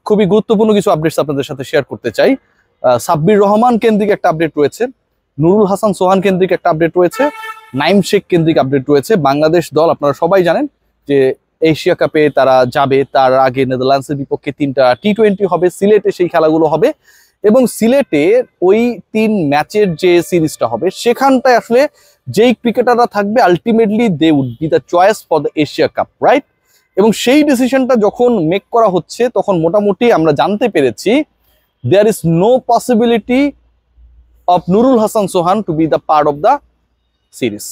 খুবই গুরুত্বপূর্ণ কিছু আপডেটস আপনাদের সাথে শেয়ার করতে চাই। সাব্বির রহমান কেন্দ্রিক একটা আপডেট রয়েছে, নুরুল হাসান সোহান কেন্দ্রিক একটা আপডেট রয়েছে, নাইম শেখ কেন্দ্রিক আপডেট রয়েছে। বাংলাদেশ দল আপনারা সবাই জানেন যে এশিয়া কাপে তারা যাবে, তার আগে নেদারল্যান্ডসের বিপক্ষে 3টা টি-20 হবে, সিলেটে সেই খেলাগুলো হবে এবং সিলেটে ওই 3 ম্যাচের যে সিরিজটা হবে সেখানটায় আসলে যেই ক্রিকেটাররা থাকবে ultimately they would be the choice for the Asia cup, right? এবং সেই ডিসিশনটা যখন মেক করা হচ্ছে তখন মোটামুটি আমরা জানতে পেরেছি there is no possibility of Nurul Hasan Sohan to be the part of the series.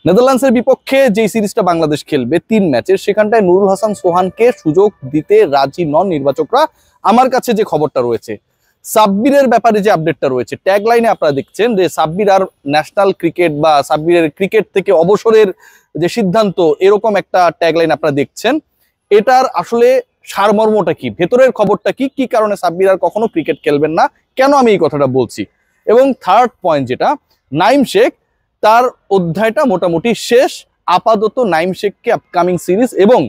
নেদারল্যান্ডসের বিপক্ষে যেই সিরিজটা বাংলাদেশ খেলবে 3 ম্যাচের, সেখানটায় নুরুল হাসান সোহানকে সুযোগ দিতে রাজি নন নির্বাচকরা। আমার কাছে যে খবরটা রয়েছে, সাব্বিরের ব্যাপারে যে আপডেটটা রয়েছে, ট্যাগ লাইনে আপনারা দেখছেন যে সাব্বির আর ন্যাশনাল ক্রিকেট বা সাব্বিরের ক্রিকেট থেকে অবসরের যে সিদ্ধান্ত, এরকম একটা ট্যাগ লাইন আপনারা দেখছেন। এটার আসলে সারমর্মটা কি, ভেতরের খবরটা কি, কি কারণে সাব্বির আর কখনো ক্রিকেট খেলবেন না, কেন আমি এই কথাটা বলছি। এবং থার্ড পয়েন্ট যেটা, নাইম শেখ, তার অধ্যায়টা মোটামুটি শেষ। আপাতত নাইম শেখকে আপকামিং সিরিজ এবং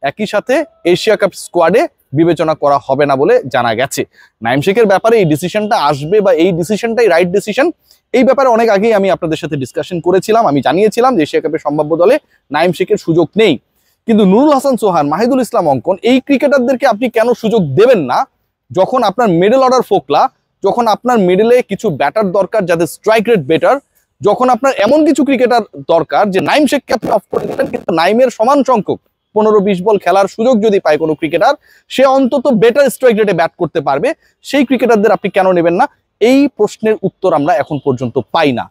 একই সাথে এশিয়া কাপ স্কোয়াডে বিবেচনা করা হবে না বলে জানা গেছে। নাইম শেখের ব্যাপারে এই ডিসিশনটা আসবে বা এই ডিসিশনটাই রাইট ডিসিশন, এই ব্যাপারে অনেক আগেই আমি আপনাদের সাথে ডিসকাশন করেছিলাম। আমি জানিয়েছিলাম যে এশিয়া কাপের সম্ভাব্য দলে নাইম শেখের সুযোগ নেই। কিন্তু নুরুল হাসান সোহান, মাহিদুল ইসলাম অঙ্কন, এই ক্রিকেটারদেরকে আপনি কেন সুযোগ দেবেন না যখন আপনার মিডল অর্ডার ফোকলা, যখন আপনার মিডলে কিছু ব্যাটার দরকার যাদের স্ট্রাইক রেট বেটার, যখন আপনার এমন কিছু ক্রিকেটার দরকার যে নাইম শেখকে আপনি অফ করে দিলেন, কিন্তু নাইমের সমান সংখ্যক 15-20 বল খেলার সুযোগ যদি পায় কোনো ক্রিকেটার, সে অন্তত বেটার স্ট্রাইক রেটে ব্যাট করতে পারবে, সেই ক্রিকেটারদের আপনি কেন নেবেন না? এই প্রশ্নের উত্তর আমরা এখন পর্যন্ত পাই না।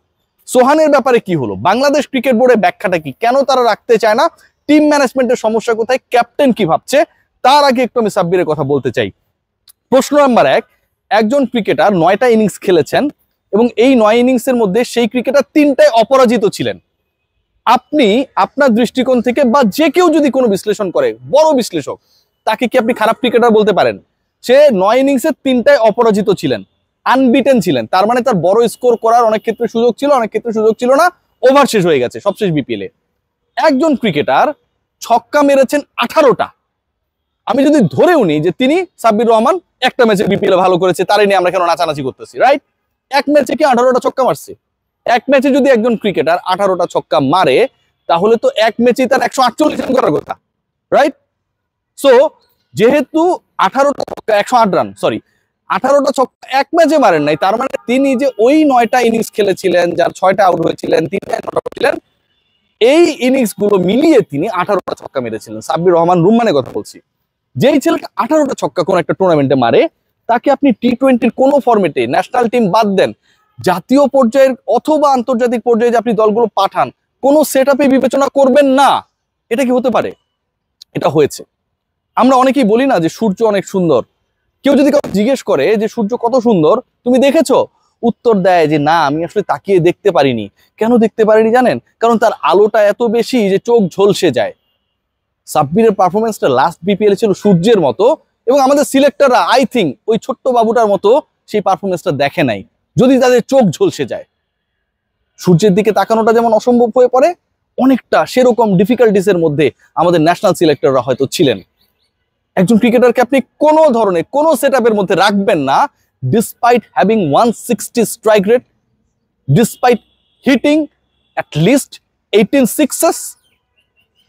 সোহানের ব্যাপারে কি হলো, বাংলাদেশ ক্রিকেট বোর্ডের ব্যাখ্যাটা কি, কেন তারা রাখতে চায় না, টিম ম্যানেজমেন্টের সমস্যা কোথায়, ক্যাপ্টেন কি ভাবছে? তার আগে একটু আমি সাব্বিরের কথা বলতে চাই। প্রশ্ন নাম্বার 1, একজন ক্রিকেটার 9টা ইনিংস খেলেছেন এবং এই 9 ইনিংসের মধ্যে সেই ক্রিকেটার 3টায় অপরাজিত ছিলেন। আপনি আপনার দৃষ্টিকোণ থেকে বা যে কেউ যদি কোনো বিশ্লেষণ করে, বড় বিশ্লেষক, তাকে কি আপনি খারাপ ক্রিকেটার বলতে পারেন? সে 9 ইনিংসে 3টায় অপরাজিত ছিলেন, আনবিটেন ছিলেন, তার মানে তার বড় স্কোর করার অনেক ক্ষেত্রে সুযোগ ছিল, অনেক ক্ষেত্রে সুযোগ ছিল না, ওভার শেষ হয়ে গেছে সবশেষ বিপিএলে। একজন ক্রিকেটার ছক্কা মেরেছেন 18টা। আমি যদি ধরেও নিই যে তিনি সাব্বির রহমান একটা ম্যাচে বিপিএলে ভালো করেছে, তারই নিয়ে আমরা কেন নাচানাচি করতেছি, রাইট? এক ম্যাচে কি 18টা ছক্কা মারছে? এক ম্যাচে যদি একজন ক্রিকেটার 18টা ছক্কা মারে, তাহলে তো এক ম্যাচে তার 148 রান করার কথা, রাইট? সো যেহেতু 18টা ছক্কা 108 রান, সরি 18টা ছক্কা এক ম্যাচে মারেন নাই, তার মানে তিনি যে ওই 9টা ইনিংস খেলেছিলেন, যার 6টা আউট হয়েছিলেন, 3টায় নট আউট ছিলেন, এই ইনিংস গুলো মিলিয়ে তিনি 18টা ছক্কা মেরেছিলেন। সাব্বির রহমান রুম্মানের কথা বলছি। যেই ছেলেটা 18টা ছক্কা কোন একটা টুর্নামেন্টে মারে, তাকে আপনি টি-20 কোন ফরম্যাটে, ন্যাশনাল টিম বাদ দেন, জাতীয় পর্যায়ের অথবা আন্তর্জাতিক পর্যায়ে যে আপনি দলগুলো পাঠান, কোনো সেটআপে বিবেচনা করবেন না। এটা কি হতে পারে? এটা হয়েছে। আমরা অনেকেই বলি না যে সূর্য অনেক সুন্দর। কেউ যদি কাউকে জিজ্ঞেস করে যে সূর্য কত সুন্দর, তুমি দেখেছো? উত্তর দেয় যে না, আমি আসলে তাকিয়ে দেখতে পারিনি। কেন দেখতে পারিনি জানেন? কারণ তার আলোটা এত বেশি যে চোখ ঝলসে যায়। সাব্বিরের পারফরমেন্সটা লাস্ট বিপিএল ছিল সূর্যের মতো, এবং আমাদের সিলেক্টররা আই থিঙ্ক ওই ছোট্ট বাবুটার মতো সেই পারফরমেন্সটা দেখে নাই, যদি তাদের চোখ ঝলসে যায়। সূর্যের দিকে তাকানোটা যেমন অসম্ভব হয়ে পড়ে, অনেকটা সেরকম ডিফিকাল্টিসের মধ্যে আমাদের ন্যাশনাল সিলেক্টররা হয়তো ছিলেন। একজন ক্রিকেটারকে আপনি কোনো ধরনের কোনো সেটআপের মধ্যে রাখবেন না, despite having 160 strike rate, despite hitting at least 18 sixes,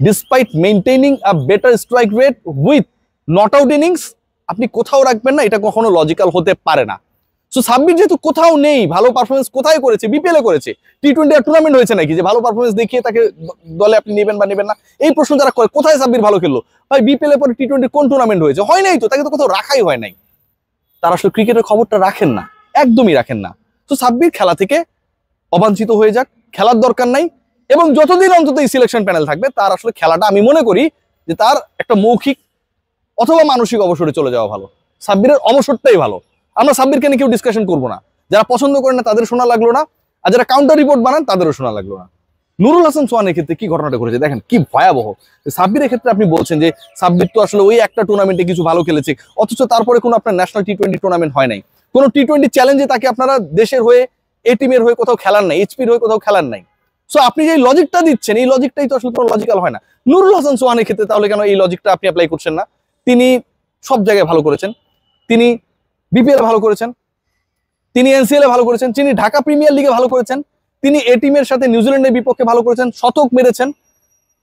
despite maintaining a better strike rate with not out innings, আপনি কোথাও রাখবেন না। এটা কখনো লজিক্যাল হতে পারে না। সো সাব্বির যেহেতু কোথাও নেই, ভালো পারফরমেন্স কোথায় করেছে? বিপিএলে করেছে। টি-20 আর টুর্নামেন্ট হয়েছে নাকি যে ভালো পারফরমেন্স দেখিয়ে তাকে দলে আপনি নেবেন বা নেবেন না? এই প্রশ্ন যারা করে, কোথায় সাব্বির ভালো খেললো? ভাই বিপিএল এর পরে টি-20 কোন টুর্নামেন্ট হয়েছে? হয় নাই তো, তাকে তো কোথাও রাখাই হয় নাই। তারা আসলে ক্রিকেটের খবরটা রাখেন না, একদমই রাখেন না। তো সাব্বির খেলা থেকে অবাঞ্ছিত হয়ে যাক, খেলার দরকার নাই। এবং যতদিন অন্তত এই সিলেকশন প্যানেল থাকবে, তার আসলে খেলাটা আমি মনে করি যে তার একটা মৌখিক অথবা মানসিক অবসরে চলে যাওয়া ভালো। সাব্বিরের অবসরটাই ভালো। আমরা সাব্বিরকে নিয়ে কেউ ডিসকাশন করবো না। যারা পছন্দ করেন না তাদের শোনা লাগলো না, আর যারা কাউন্টার রিপোর্ট বানান তাদেরও শোনা লাগলো না। নুরুল হাসান সোহানের ক্ষেত্রে কি ঘটনাটা ঘটেছে দেখেন, কি ভয়াবহ। সাব্বিরের ক্ষেত্রে আপনি বলছেন যে সাব্বির তো আসলে ওই একটা টুর্নামেন্টে কিছু ভালো খেলেছে, অথচ তারপরে কোনো আপনার ন্যাশনাল টি-20 টুর্নামেন্ট হয় নাই, কোনো টি-20 চ্যালেঞ্জে তাকে আপনারা দেশের হয়ে, এ টিমের হয়ে কোথাও খেলার নাই, এইচপির হয়ে কোথাও খেলার নাই। সো আপনি যে লজিকটা দিচ্ছেন, এই লজিকটাই তো আসলে কোনো লজিক্যাল হয় না। নুরুল হাসান সোহানের ক্ষেত্রে তাহলে কেন এই লজিকটা আপনি অ্যাপ্লাই করছেন না? তিনি সব জায়গায় ভালো করেছেন, তিনি বিপিএল ভালো করেছেন, তিনি এনসিএল এ ভালো করেছেন, তিনি ঢাকা প্রিমিয়ার লিগে ভালো করেছেন, তিনি এ টিমের সাথে নিউজিল্যান্ডের বিপক্ষে ভালো করেছেন, শতক মেরেছেন,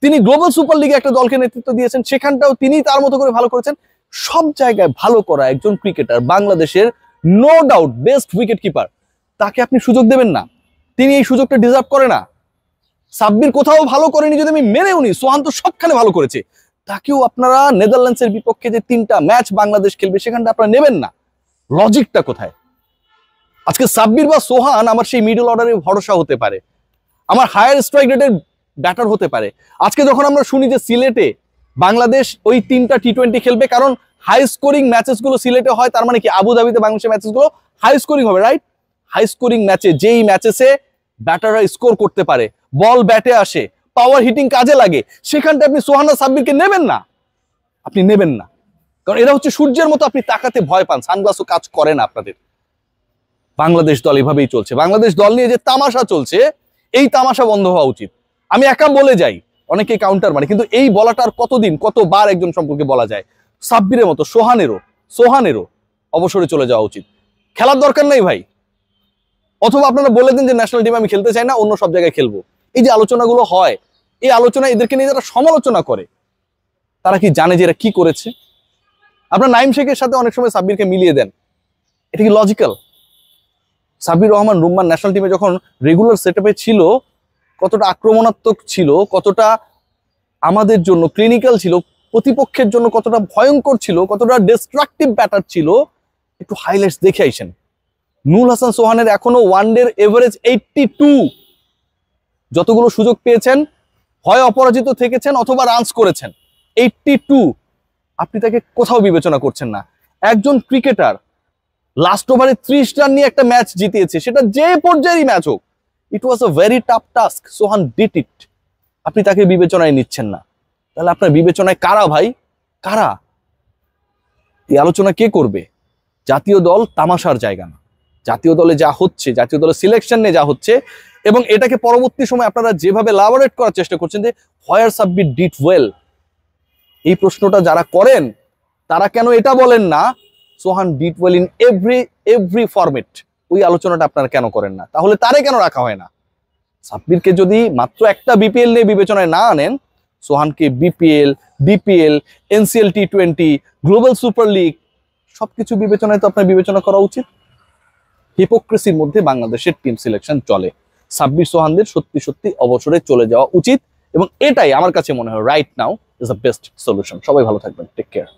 তিনি গ্লোবাল সুপার লিগে একটা দলকে নেতৃত্ব দিয়েছেন, সেখানটাও তিনি তার মতো করে ভালো করেছেন। সব জায়গায় ভালো করা একজন ক্রিকেটার, বাংলাদেশের no doubt best wicket keeper, তাকে আপনি সুযোগ দেবেন না? তিনি এই সুযোগটা ডিজার্ভ করে না? সাব্বির কোথাও ভালো করেনি যদি আমি মেনেও নি, সোহান তো সবখানে ভালো করেছে, তাকেও আপনারা নেদারল্যান্ডসের বিপক্ষে যে 3টা ম্যাচ বাংলাদেশ খেলবে সেখানটা আপনারা নেবেন না? লজিকটা কোথায়? আজকে সাব্বির বা সোহান আমার সেই মিডল অর্ডারের ভরসা হতে পারে, আমার হায়ার স্ট্রাইক রেটের ব্যাটার হতে পারে। আজকে যখন আমরা শুনি যে সিলেটে বাংলাদেশ ওই 3টা টি20 খেলবে, কারণ হাই স্কোরিং ম্যাচেস গুলো সিলেটে হয়, তার মানে কি আবুধাবিতে বাংলাদেশের ম্যাচেস গুলো হাই স্কোরিং হবে, রাইট? হাই স্কোরিং ম্যাচে, যেই ম্যাচেসে ব্যাটাররা স্কোর করতে পারে, বল ব্যাটে আসে, পাওয়ার হিটিং কাজে লাগে, সেখানটা আপনি সোহান আর সাব্বিরকে নেবেন না? আপনি নেবেন না, কারণ এরা হচ্ছে সূর্যের মতো, আপনি তাকাতে ভয় পান, সানগ্লাসও কাজ করে না আপনাদের। বাংলাদেশ দল এভাবেই চলছে, বাংলাদেশ দল নিয়ে যে তামাশা চলছে, এই তামাশা বন্ধ হওয়া উচিত। আমি একা বলে যাই, অনেকে কাউন্টার মানে, কিন্তু এই বলাটা আর কতদিন কতবার একজন সম্পর্কে বলা যায়? সাব্বিরের মতো সোহানেরও অবসরে চলে যাওয়া উচিত, খেলার দরকার নাই ভাই। অথবা আপনারা বলে দিন যে ন্যাশনাল টিম আমি খেলতে চাই না, অন্য সব জায়গায় খেলবো। এই যে আলোচনাগুলো হয়, এই আলোচনা এদেরকে নিয়ে যারা সমালোচনা করে, তারা কি জানে যে এরা কি করেছে? আপনার নাইম শেখের সাথে অনেক সময় সাব্বিরকে মিলিয়ে দেন, এটা কি লজিক্যাল? সাব্বির রহমান রুম্মান ন্যাশনাল টিমে যখন রেগুলার সেটআপে ছিল, কতটা আক্রমণাত্মক ছিল, কতটা আমাদের জন্য ক্লিনিক্যাল ছিল, প্রতিপক্ষের জন্য কতটা ভয়ঙ্কর ছিল, কতটা ডিস্ট্রাকটিভ ব্যাটার ছিল, একটু হাইলাইটস দেখে আইসেন। নুরুল হাসান সোহানের এখনো ওয়ানডের এভারেজ 82, যতগুলো সুযোগ পেয়েছেন হয় অপরাজিত থেকেছেন অথবা রানস করেছেন, 82। আপনি তাকে কোথাও বিবেচনা করছেন না। একজন ক্রিকেটার লাস্ট ওভারে 30 রান নিয়ে একটা ম্যাচ জিতিয়েছে, সেটা যে পর্যায়েরই ম্যাচ হোক, it was a very tough task, Sohan did it. আপনি তাকে বিবেচনায় নিচ্ছেন না, তাহলে আপনার বিবেচনায় কারা ভাই? কারা? এই আলোচনা কে করবে? জাতীয় দল তামাশার জায়গা না। জাতীয় দলে যা হচ্ছে, জাতীয় দলের সিলেকশন নিয়ে যা হচ্ছে, এবং এটাকে পরবর্তী সময় আপনারা যেভাবে লাবরেট করার চেষ্টা করছেন যে হোয়ার সাব্বির ডিড ওয়েল, এই প্রশ্নটা যারা করেন তারা কেন এটা বলেন না Sohan did well in every format? ওই আলোচনাটা আপনারা কেন করেন না? তাহলে তারে কেন রাখা হয় না? সাব্বিরকে যদি মাত্র একটা বিপিএল নিয়ে বিবেচনায় না আনেন, সোহানকে বিপিএল, এনসিএল টি20, গ্লোবাল সুপার লিগ সবকিছু বিবেচনায় তো আপনার বিবেচনা করা উচিত। হিপোক্রেসির মধ্যে বাংলাদেশের টিম সিলেকশন চলে। সাব্বির সোহানদের সত্যি সত্যি অবসরে চলে যাওয়া উচিত, এবং এটাই আমার কাছে মনে হয় right now is the best solution. সবাই ভালো থাকবেন, টেক কেয়ার।